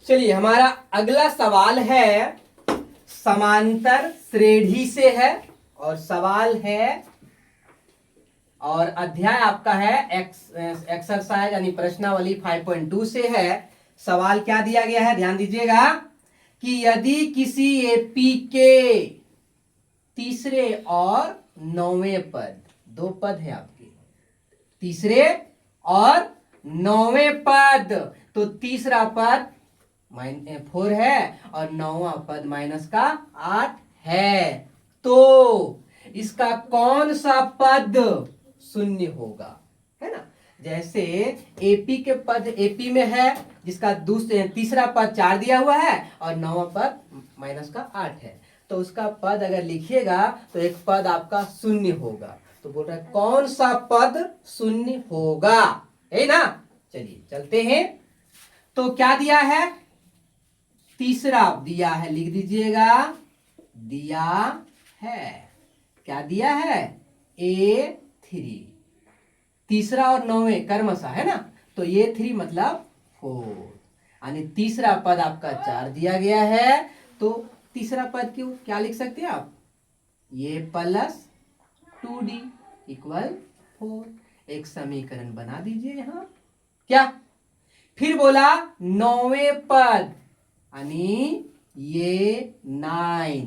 चलिए हमारा अगला सवाल है समांतर श्रेणी से है और सवाल है और अध्याय आपका है एक्सरसाइज यानी प्रश्नावली 5.2 से है। सवाल क्या दिया गया है ध्यान दीजिएगा कि यदि किसी एपी के तीसरे और नौवें पद, दो पद है आपके, तीसरे और नौवें पद, तो तीसरा पद 4 है और नौवां पद -8 है, तो इसका कौन सा पद शून्य होगा, है ना। जैसे एपी के पद एपी में है जिसका तीसरा पद 4 दिया हुआ है और नौवां पद -8 है, तो उसका पद अगर लिखिएगा तो एक पद आपका शून्य होगा। तो बोल रहा है कौन सा पद शून्य होगा, है ना। चलिए चलते हैं। तो क्या दिया है, तीसरा दिया है, लिख दीजिएगा, दिया है, क्या दिया है, A3, तीसरा और नौवें कर्मशः, है ना। तो A3 मतलब 4 यानी तीसरा पद आपका 4 दिया गया है, तो तीसरा पद क्यों क्या लिख सकते हैं आप, ये प्लस 2D इक्वल 4, एक समीकरण बना दीजिए यहां। क्या फिर बोला नौवें पद यानी ये 9,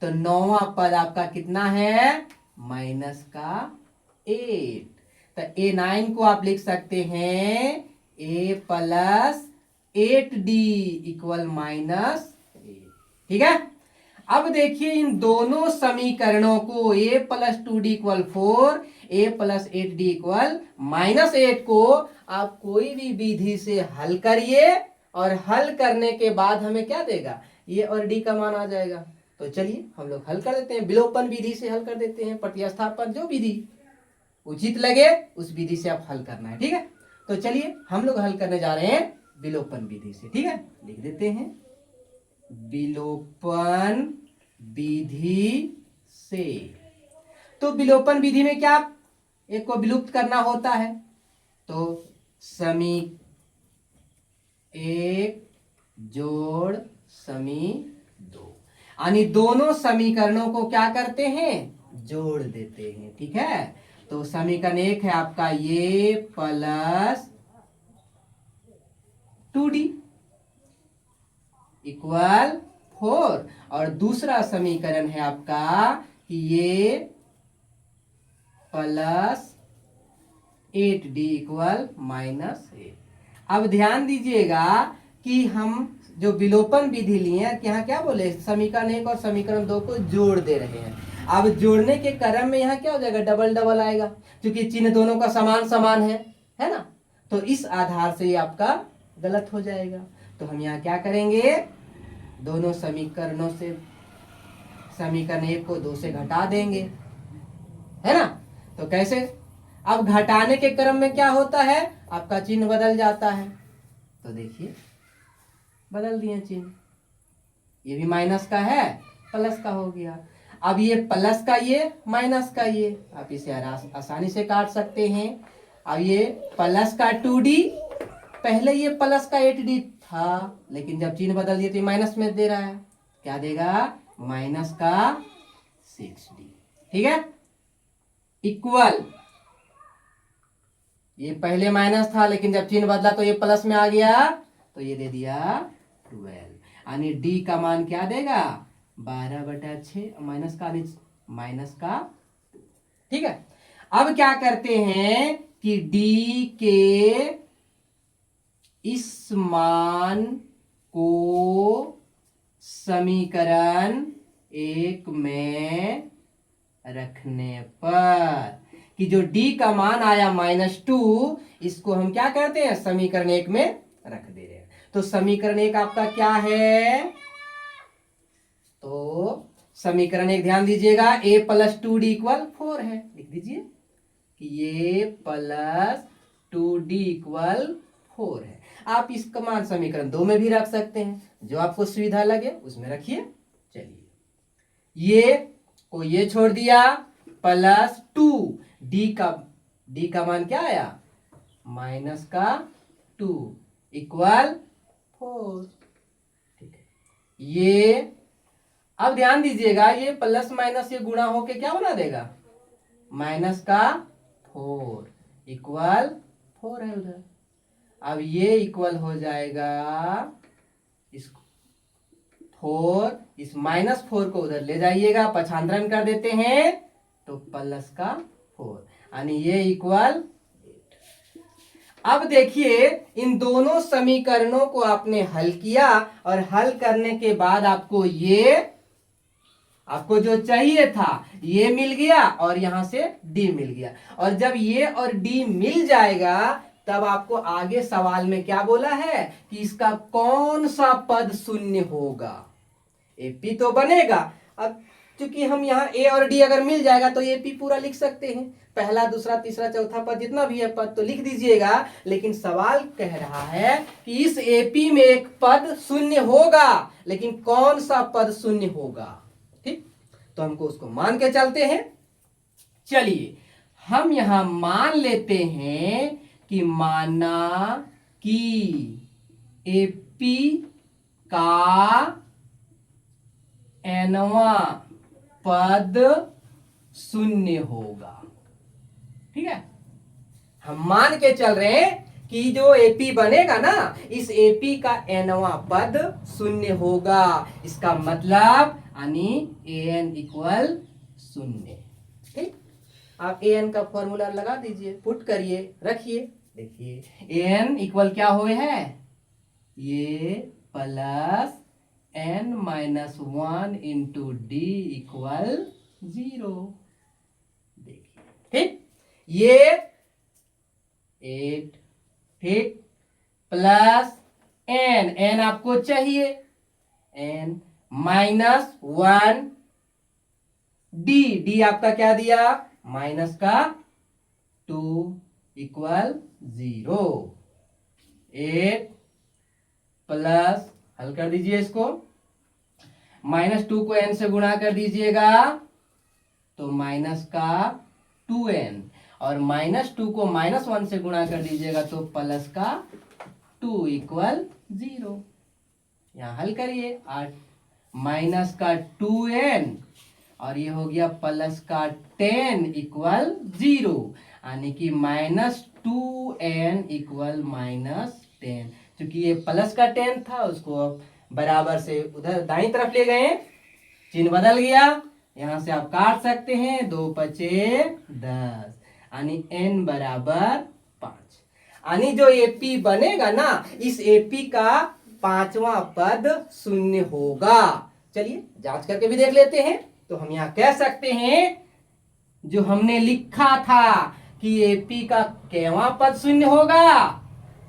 तो नौवां पद आपका कितना है -8, तो A9 को आप लिख सकते हैं A + 8D इक्वल -8, ठीक है। अब देखिए इन दोनों समीकरणों को A + 2D equal 4, A + 8D equal -8 को आप कोई भी विधि से हल करिए और हल करने के बाद हमें क्या देगा, ये और डी का मान आ जाएगा। तो चलिए हम लोग हल कर देते हैं, विलोपन विधि से हल कर देते हैं, प्रतिस्थापन, जो विधि उचित लगे उस विधि से आप हल करना है, ठीक है। तो चलिए हम लोग हल करने जा रहे हैं विलोपन विधि से, ठीक है। लिख देते हैं विलोपन विधि से। तो विलोपन विधि में क्या एक को विलुप्त करना होता है, तो समी 1 जोड़ समी 2 यानी दोनों समीकरणों को क्या करते हैं, जोड़ देते हैं, ठीक है। तो समीकरण 1 है आपका ये + 2D इक्वल 4 और दूसरा समीकरण है आपका कि ये + 8D इक्वल -8। अब ध्यान दीजिएगा कि हम जो विलोपन विधि लिए कि यहाँ क्या बोले, समीकरण 1 और समीकरण 2 को जोड़ दे रहे हैं। अब जोड़ने के क्रम में यहाँ क्या हो जाएगा, डबल डबल आएगा, क्योंकि चिन्ह दोनों का समान समान है ना। तो इस आधार से ये आपका गलत हो जाएगा। तो हम यहाँ क्या करेंगे, दोनों समीकरणों से समीकरण 1 को 2 से घटा देंगे, है ना। तो कैसे, अब घटाने के क्रम में क्या होता है, आपका चिन्ह बदल जाता है। तो देखिए बदल दिए चिन्ह, ये भी माइनस का है प्लस का हो गया। अब ये प्लस का ये माइनस का ये, आप इसे आसानी से काट सकते हैं। अब ये प्लस का 2D, पहले ये प्लस का 8D था, लेकिन जब चिन्ह बदल दिए तो ये माइनस में दे रहा है, क्या देगा, माइनस का 6D, ठीक है। इक्वल, ये पहले माइनस था लेकिन जब चिन्ह बदला तो ये प्लस में आ गया, तो ये दे दिया 12 यानी डी का मान क्या देगा, 12/6 माइनस का, ठीक है। अब क्या करते हैं कि डी के इस मान को समीकरण 1 में रखने पर, कि जो d का मान आया -2, इसको हम क्या करते हैं, समीकरण 1 में रख दे रहे हैं। तो समीकरण 1 आपका क्या है, तो समीकरण 1 ध्यान दीजिएगा A + 2D इक्वल 4 है, लिख दीजिए कि ये + 2D इक्वल 4 है। आप इसका मान समीकरण 2 में भी रख सकते हैं, जो आपको सुविधा लगे उसमें रखिए। चलिए ये को ये छोड़ दिया, +2 डी का मान क्या आया, -2 इक्वल 4, ये अब ध्यान दीजिएगा, ये प्लस माइनस ये गुणा होके क्या बना देगा, माइनस का 4 इक्वल 4 है उधर। अब ये इक्वल हो जाएगा इस 4, इस -4 को उधर ले जाइएगा, पक्षांतरण कर देते हैं तो प्लस का 4 यानी ये इक्वल 8। अब देखिए इन दोनों समीकरणों को आपने हल किया और हल करने के बाद आपको जो चाहिए था ये मिल गया और यहां से डी मिल गया। और जब ये और डी मिल जाएगा तब आपको आगे सवाल में क्या बोला है कि इसका कौन सा पद शून्य होगा। एपी तो बनेगा। अब क्योंकि हम यहाँ ए और डी अगर मिल जाएगा तो एपी पूरा लिख सकते हैं, पहला दूसरा तीसरा चौथा पद जितना भी है पद तो लिख दीजिएगा। लेकिन सवाल कह रहा है कि इस एपी में एक पद शून्य होगा, लेकिन कौन सा पद शून्य होगा। ठीक, तो हमको उसको मान के चलते हैं। चलिए हम यहां मान लेते हैं कि माना कि एपी का nवां पद शून्य होगा। ठीक है, हम मान के चल रहे हैं कि जो एपी बनेगा ना, इस एपी का nवां पद शून्य होगा। इसका मतलब यानी an इक्वल 0। ठीक, आप an का फॉर्मूला लगा दीजिए, पुट करिए, रखिए। देखिए an इक्वल क्या हुए है, ये plus n-1 into D equal 0। देखिए ठीक, ये 8 ठीक प्लस n आपको चाहिए n -1 डी आपका क्या दिया, माइनस का 2 इक्वल 0। 8 प्लस, हल कर दीजिए इसको, -2 को n से गुणा कर दीजिएगा तो माइनस का 2n, और -2 को -1 से गुणा कर दीजिएगा तो प्लस का 2 इक्वल 0। यहां हल करिए, 8 माइनस का 2n और ये हो गया प्लस का 10 इक्वल 0, यानी कि -2n इक्वल -10। क्योंकि ये प्लस का 10 था उसको बराबर से उधर दाईं तरफ ले गए, चिन्ह बदल गया। यहां से आप काट सकते हैं, 2 पचे 10 यानी n बराबर 5। यानी जो एपी बनेगा ना, इस एपी का 5वां पद शून्य होगा। चलिए जांच करके भी देख लेते हैं। तो हम यहां कह सकते हैं जो हमने लिखा था कि एपी का केवां पद शून्य होगा,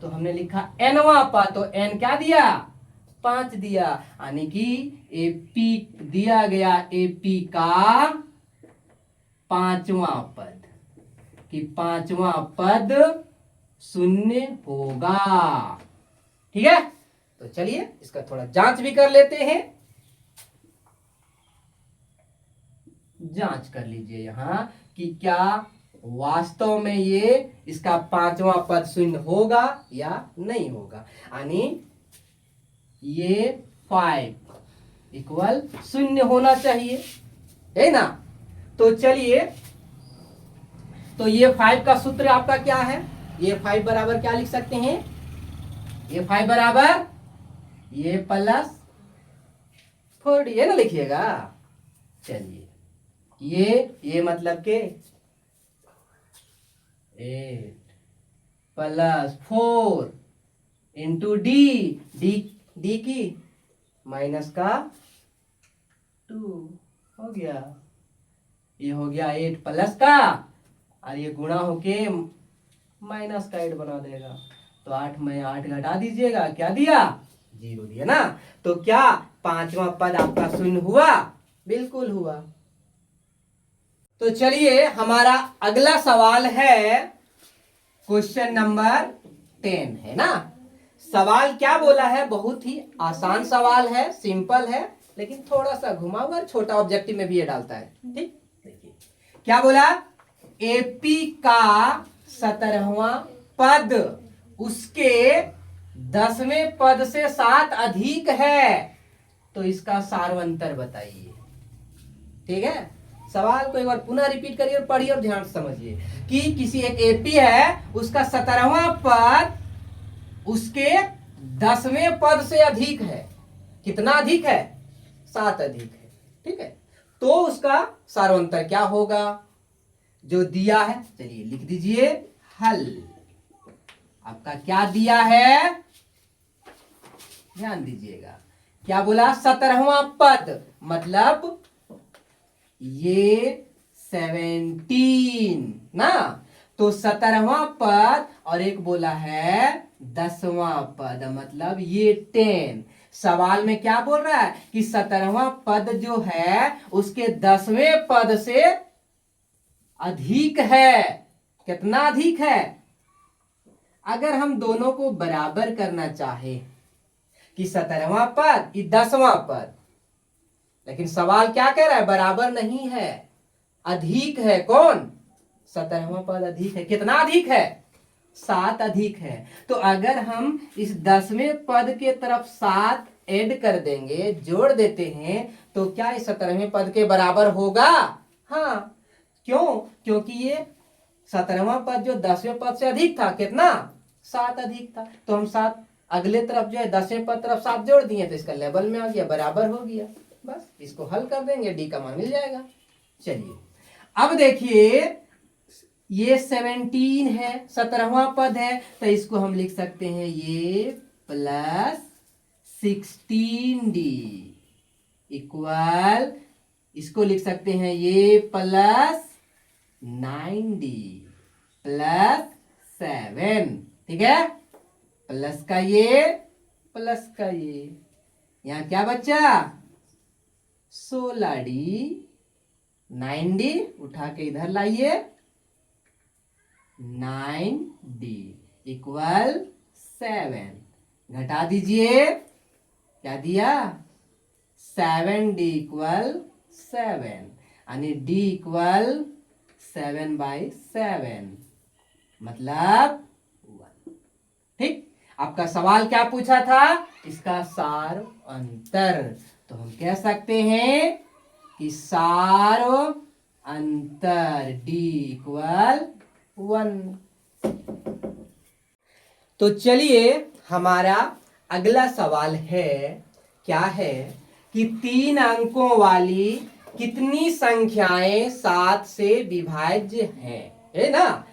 तो हमने लिखा nवां पद, तो n क्या दिया, 5 दिया, यानी कि एपी दिया गया एपी का 5वां पद, कि 5वां पद शून्य होगा। ठीक है, तो चलिए इसका थोड़ा जांच भी कर लेते हैं। जांच कर लीजिए यहां कि क्या वास्तव में ये इसका 5वां पद शून्य होगा या नहीं होगा। यानी ये 5 इक्वल 0 होना चाहिए, है ना। तो चलिए, तो ये 5 का सूत्र आपका क्या है, ये 5 बराबर क्या लिख सकते हैं, ये 5 बराबर ये प्लस 4d है ना, लिखिएगा। चलिए ये मतलब के 8 प्लस 4 इंटू डी की माइनस का 2 हो गया, ये हो गया 8 प्लस का, और ये गुणा होके माइनस का 8 बना देगा। तो 8 में 8 घटा दीजिएगा, क्या दिया, 0 दिया ना। तो क्या 5वां पद आपका शून्य हुआ, बिल्कुल हुआ। तो चलिए हमारा अगला सवाल है क्वेश्चन नंबर 10, है ना। सवाल क्या बोला है, बहुत ही आसान सवाल है, सिंपल है, लेकिन थोड़ा सा घुमा हुआ, छोटा ऑब्जेक्टिव में भी ये डालता है। ठीक, देखिए क्या बोला, एपी का 17वां पद उसके 10वें पद से 7 अधिक है, तो इसका सारवंतर बताइए। ठीक है, सवाल को एक बार पुनः रिपीट करिए और पढ़िए और ध्यान से समझिए कि किसी एक एपी है, उसका 17वां पद उसके 10वें पद से अधिक है। कितना अधिक है? 7 अधिक है। ठीक है, तो उसका सारवंतर क्या होगा? जो दिया है, चलिए लिख दीजिए हल। आपका क्या दिया है, ध्यान दीजिएगा, क्या बोला? 17वां पद, मतलब ये 17 ना, तो 17वां पद और एक बोला है 10वां पद, मतलब ये 10। सवाल में क्या बोल रहा है कि 17वां पद जो है उसके 10वें पद से अधिक है। कितना अधिक है? अगर हम दोनों को बराबर करना चाहे कि 17वां पद 10वां पद, लेकिन सवाल क्या कह रहा है? बराबर नहीं है, अधिक है। कौन? 17वां पद अधिक है। कितना अधिक है? 7 अधिक है। तो अगर हम इस 10वें पद के तरफ 7 ऐड कर देंगे, जोड़ देते हैं, तो क्या इस 17वें पद के बराबर होगा? हाँ। क्यों? क्योंकि ये 17वां पद जो 10वें पद से अधिक था, कितना? 7 अधिक था। तो हम 7 अगले तरफ जो है 10वें पद तरफ 7 जोड़ दिए, तो इसका लेवल में आ गया, बराबर हो गया। बस इसको हल कर देंगे, डी का मान मिल जाएगा। चलिए अब देखिए, ये 17 है, 17वां पद है, तो इसको हम लिख सकते हैं ये प्लस 16D इक्वल, इसको लिख सकते हैं ये प्लस 9D प्लस 7। ठीक है, प्लस का ये, प्लस का ये, यहां क्या बच्चा? 16D, 9D उठा के इधर लाइए, 9D इक्वल 7। घटा दीजिए, क्या दिया? 7D इक्वल 7, यानी D इक्वल 7/7, मतलब 1। ठीक, आपका सवाल क्या पूछा था? इसका सार अंतर। तो हम कह सकते हैं कि सार अंतर D इक्वल 1। तो चलिए हमारा अगला सवाल है, क्या है कि 3 अंकों वाली कितनी संख्याएं 7 से विभाज्य हैं, है ना?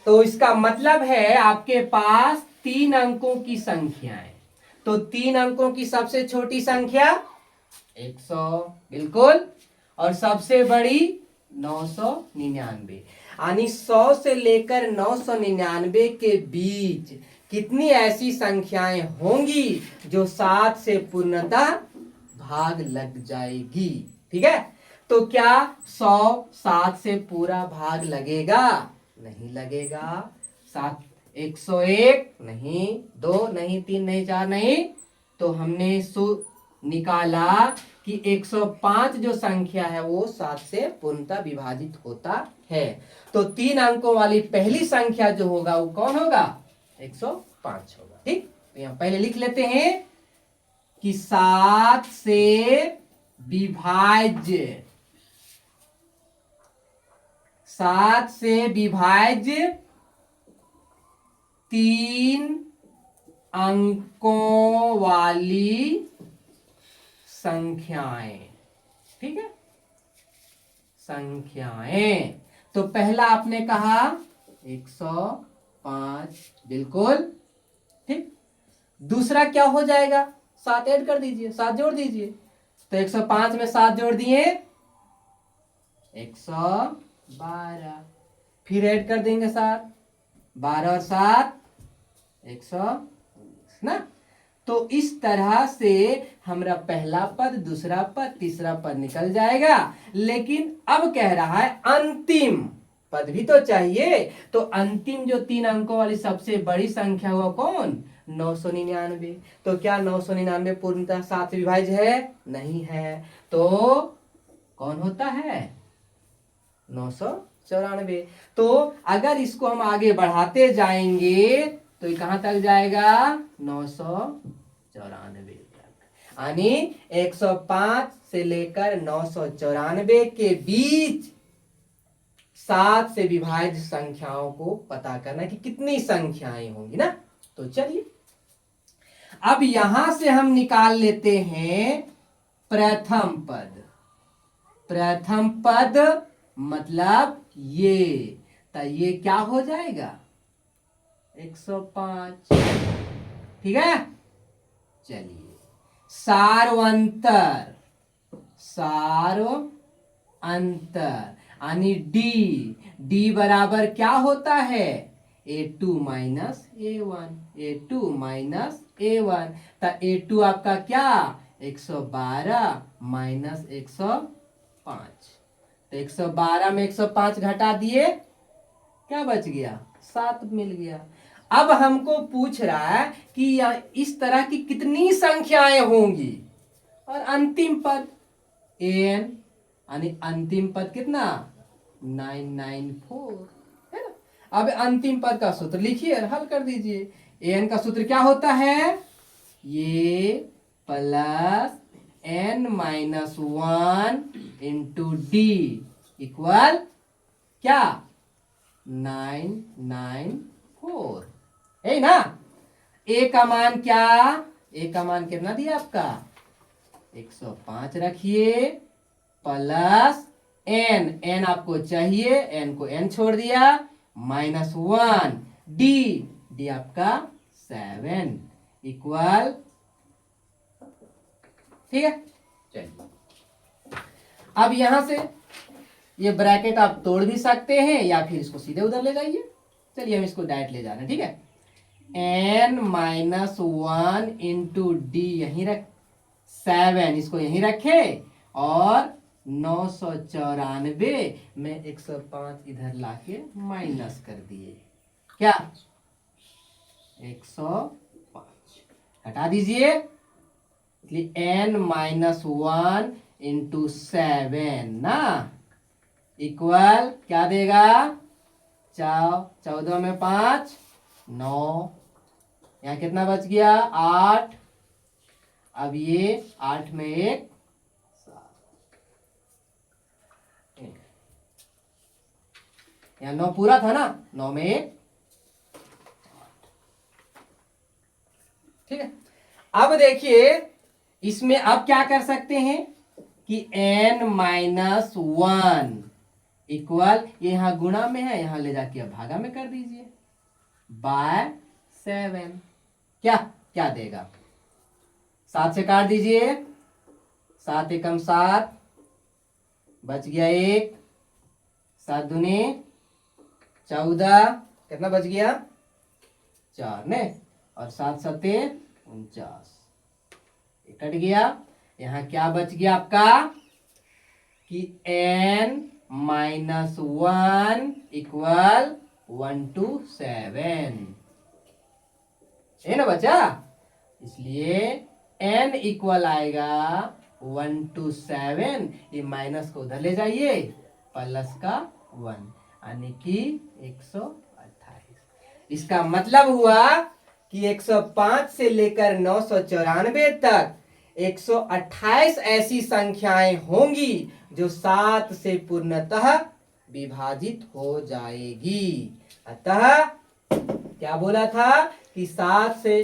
तो इसका मतलब है आपके पास 3 अंकों की संख्याएं, तो 3 अंकों की सबसे छोटी संख्या 100, बिल्कुल, और सबसे बड़ी 999, यानी 100 से लेकर 999 के बीच कितनी ऐसी संख्याएं होंगी जो 7 से पूर्णतः भाग लग जाएगी। ठीक है, तो क्या 100 7 से पूरा भाग लगेगा? नहीं लगेगा। 7 101 नहीं, 2 नहीं, 3 नहीं, 4 नहीं, तो हमने निकाला कि 105 जो संख्या है वो 7 से पूर्णतः विभाजित होता है। तो 3 अंकों वाली पहली संख्या जो होगा वो कौन होगा? 105 होगा। ठीक, तो यहां पहले लिख लेते हैं कि 7 से विभाज्य, 7 से विभाज्य 3 अंकों वाली संख्याएं। ठीक है, संख्याएं। तो पहला आपने कहा 105, बिल्कुल ठीक। दूसरा क्या हो जाएगा? 7 ऐड कर दीजिए, 7 जोड़ दीजिए, तो 105 में 7 जोड़ दिए 112, फिर ऐड कर देंगे 7, 12 और 7 119 ना। तो इस तरह से हमारा पहला पद, दूसरा पद, तीसरा पद निकल जाएगा। लेकिन अब कह रहा है अंतिम पद भी तो चाहिए, तो अंतिम जो 3 अंकों वाली सबसे बड़ी संख्या हुआ कौन? 999। तो क्या 999 पूर्णतः 7 से विभाज्य है? नहीं है। तो कौन होता है? 994। तो अगर इसको हम आगे बढ़ाते जाएंगे तो ये कहां तक जाएगा? 994 तक। यानी 105 से लेकर 994 के बीच 7 से विभाज्य संख्याओं को पता करना कि कितनी संख्याएं होंगी ना। तो चलिए अब यहां से हम निकाल लेते हैं प्रथम पद। प्रथम पद मतलब ये क्या हो जाएगा 105। ठीक है, चलिए सार्वंतर यानी डी बराबर क्या होता है A2 माइनस A1 तो A2 आपका क्या 112 माइनस 105। तो 112 में 105 घटा दिए, क्या बच गया 7 मिल गया। अब हमको पूछ रहा है कि इस तरह की कितनी संख्याएं होंगी, और अंतिम पद an यानी अंतिम पद कितना 994 है ना। अब अंतिम पद का सूत्र लिखिए और हल कर दीजिए। an का सूत्र क्या होता है, ये plus n minus 1 into D equal क्या 994 है ना। ए का मान क्या, ए का मान कितना दिया आपका 105 रखिए प्लस n आपको चाहिए, n को n छोड़ दिया माइनस 1 डी आपका 7 इक्वल, ठीक है। चलिए अब यहां से ये ब्रैकेट आप तोड़ भी सकते हैं या फिर इसको सीधे उधर ले जाइए। चलिए हम इसको डायरेक्ट ले जा रहे हैं, ठीक है। n माइनस 1 इंटू डी यहीं रख 7 इसको यहीं रखे और 994 में 105 इधर लाके माइनस कर दिए, क्या 105 हटा दीजिए, इसलिए n माइनस 1 इंटू 7 ना इक्वल क्या देगा 14 में 5 9, यहाँ कितना बच गया 8। अब ये 8 में 1 7, यहाँ 9 पूरा था ना, 9 में 1 ठीक है। अब देखिए इसमें अब क्या कर सकते हैं कि n माइनस 1 इक्वल, ये यहां गुणा में है, यहां ले जाके अब भागा में कर दीजिए बाय 7, क्या क्या देगा 7 से काट दीजिए, 7 एकम 7 बच गया 1, 7 दूनी 14, कितना बच गया 4 ने, और 7 सत्ते 49 कट गया। यहां क्या बच गया आपका कि n माइनस 1 इक्वल 1 to 7 है ना बच्चा, इसलिए n इक्वल आएगा 1 to 7, ये माइनस को उधर ले जाइए प्लस का 1 यानी कि 128। इसका मतलब हुआ कि 105 से लेकर 994 तक 128 ऐसी संख्याएं होंगी जो 7 से पूर्णतः विभाजित हो जाएगी। अतः क्या बोला था कि 7 से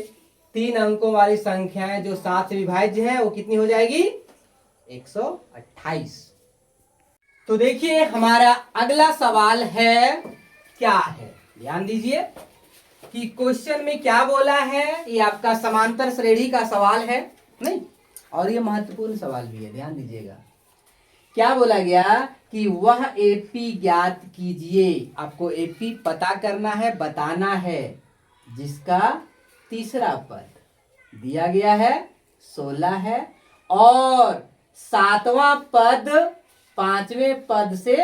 3 अंकों वाली संख्याएं जो 7 से विभाज्य है वो कितनी हो जाएगी 128। तो देखिए हमारा अगला सवाल है, क्या है ध्यान दीजिए कि क्वेश्चन में क्या बोला है। ये आपका समांतर श्रेणी का सवाल है नहीं, और ये महत्वपूर्ण सवाल भी है, ध्यान दीजिएगा। क्या बोला गया कि वह एपी ज्ञात कीजिए, आपको एपी पता करना है, बताना है, जिसका तीसरा पद दिया गया है 16 है और 7वां पद 5वें पद से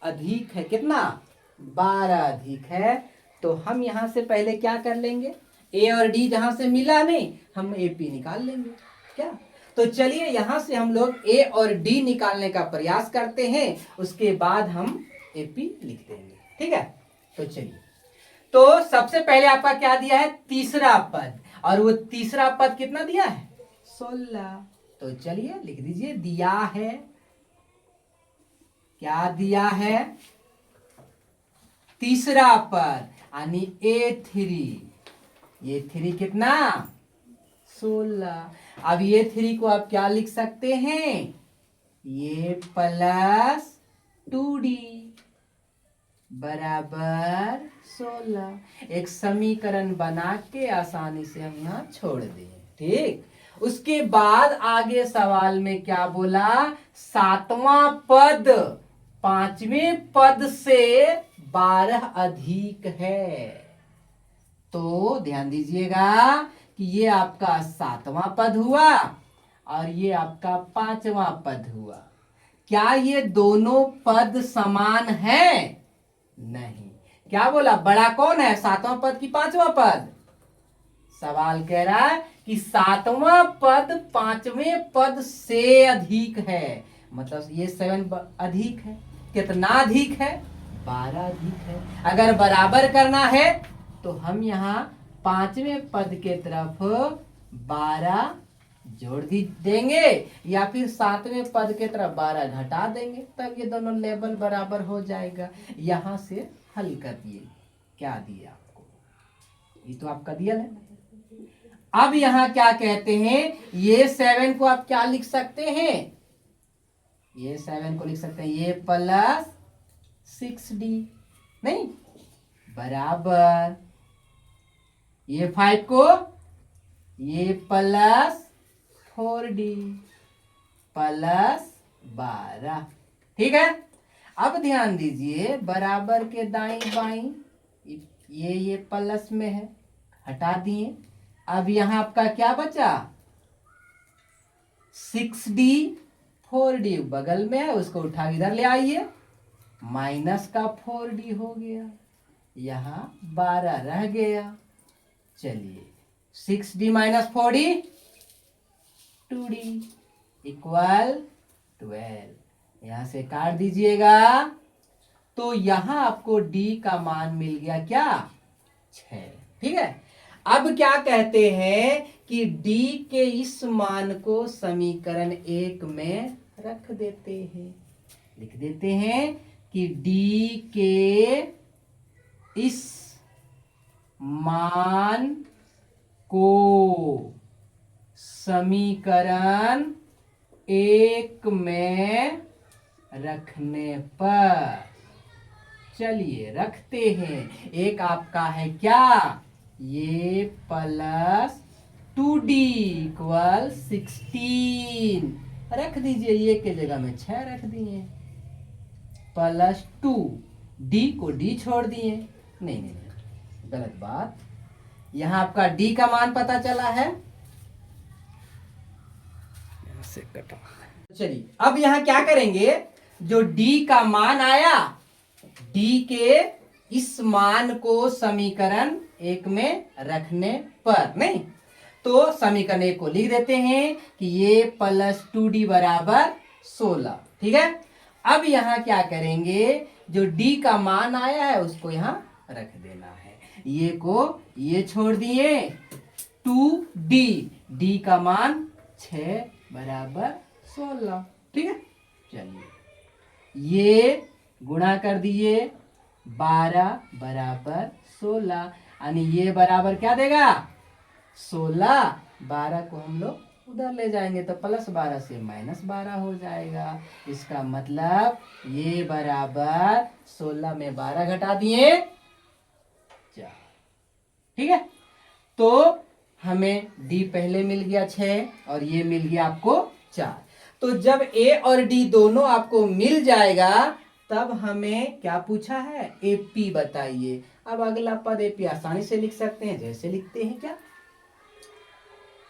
अधिक है, कितना 12 अधिक है। तो हम यहां से पहले क्या कर लेंगे, ए और डी जहां से मिला नहीं हम एपी निकाल लेंगे, क्या। तो चलिए यहां से हम लोग ए और डी निकालने का प्रयास करते हैं, उसके बाद हम एपी लिख देंगे, ठीक है। तो चलिए, तो सबसे पहले आपका क्या दिया है तीसरा पद, और वो तीसरा पद कितना दिया है 16। तो चलिए लिख दीजिए, दिया है, क्या दिया है, तीसरा पद यानी A3। A3 कितना, 16। अब A3 को आप क्या लिख सकते हैं, ये प्लस 2D बराबर 16। एक समीकरण बना के आसानी से हम यहाँ छोड़ दें। ठीक, उसके बाद आगे सवाल में क्या बोला, सातवां पद पांचवें पद से 12 अधिक है। तो ध्यान दीजिएगा कि ये आपका सातवां पद हुआ और ये आपका पांचवा पद हुआ। क्या ये दोनों पद समान है, नहीं। क्या बोला, बड़ा कौन है, सातवां पद की पांचवा पद। सवाल कह रहा है कि सातवां पद पांचवें पद से अधिक है, मतलब ये 7 अधिक है। कितना अधिक है, 12 अधिक है। अगर बराबर करना है तो हम यहाँ पांचवें पद के तरफ 12 जोड़ देंगे या फिर सातवें पद के तरफ 12 घटा देंगे, तब ये दोनों लेवल बराबर हो जाएगा। यहां से हल कर दिए, क्या दिया आपको, ये तो आपका दिया है। अब यहां क्या कहते हैं, ये 7 को आप क्या लिख सकते हैं, ये 7 को लिख सकते हैं ये प्लस 6D, नहीं, बराबर ये 5 को ये प्लस 4D प्लस 12। ठीक है, अब ध्यान दीजिए, बराबर के दाई बाई ये प्लस में है, हटा दिए। अब यहां आपका क्या बचा, 6D 4D बगल में है, उसको उठा इधर ले आइए, माइनस का 4D हो गया, यहां 12 रह गया। चलिए 6D minus 4D 2D equal 12। यहां से काट दीजिएगा, तो यहां आपको D का मान मिल गया क्या, 6। ठीक है, अब क्या कहते हैं कि D के इस मान को समीकरण 1 में रख देते हैं। लिख देते हैं कि D के इस मान को समीकरण 1 में रखने पर, चलिए रखते हैं। एक आपका है क्या, ये प्लस 2D इक्वल 16 रख दीजिए, ये के जगह में 6 रख दिए, प्लस 2 D को D छोड़ दिए, नहीं नहीं नहीं, गलत बात। यहां आपका D का मान पता चला है, यहां से कटा। चलिए अब यहां क्या करेंगे, जो D का मान आया, D के इस मान को समीकरण 1 में रखने पर, नहीं तो समीकरण 1 को लिख देते हैं कि ये प्लस 2D बराबर 16। ठीक है, अब यहां क्या करेंगे, जो D का मान आया है उसको यहां रख देना है, ये को ये छोड़ दिए, 2D D का मान 6 बराबर 16। ठीक है, चलिए ये गुणा कर दिए, 12 बराबर 16, यानी ये बराबर क्या देगा, 16। 12 को हम लोग उधर ले जाएंगे तो प्लस 12 से माइनस 12 हो जाएगा। इसका मतलब ये बराबर 16 में 12 घटा दिए 4। ठीक है, तो हमें D पहले मिल गया 6 और ये मिल गया आपको 4। तो जब A और D दोनों आपको मिल जाएगा तब हमें क्या पूछा है, AP बताइए। अब अगला पद AP आसानी से लिख सकते हैं, जैसे लिखते हैं क्या,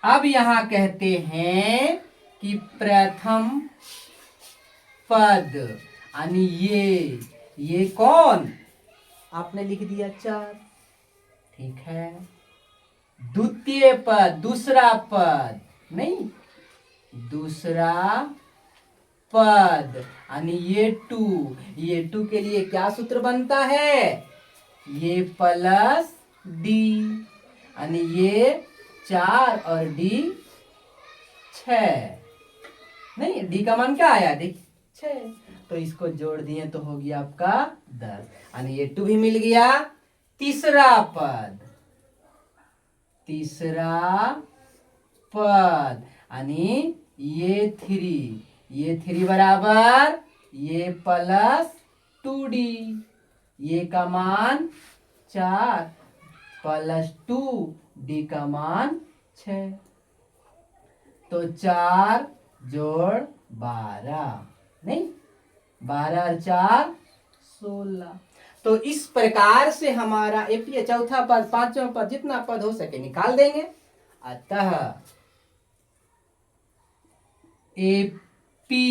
अब यहां कहते हैं कि प्रथम पद, यानी ये कौन, आपने लिख दिया 4। ठीक है, द्वितीय पद, दूसरा पद, नहीं दूसरा पद, यानी ये 2 के लिए क्या सूत्र बनता है, ये प्लस D, यानी ये 4 और D 6। नहीं, डी का मान क्या आया देख 6, तो इसको जोड़ दिए तो हो गया आपका 10, यानी ये 2 भी मिल गया। तीसरा पद यानी ये 3 बराबर ये प्लस 2d, ये का मान 4 प्लस 2 डी का मान 6, तो 4 जोड़ 12, नहीं 12 और 4 16। तो इस प्रकार से हमारा एपी चौथा पद, पांचवा पद, जितना पद हो सके निकाल देंगे। अतः एपी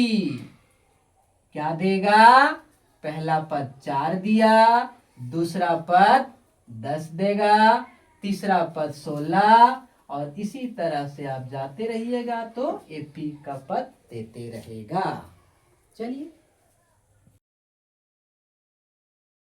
क्या देगा, पहला पद 4 दिया, दूसरा पद 10 देगा, तीसरा पद 16, और इसी तरह से आप जाते रहिएगा तो एपी का पद देते रहेगा। चलिए।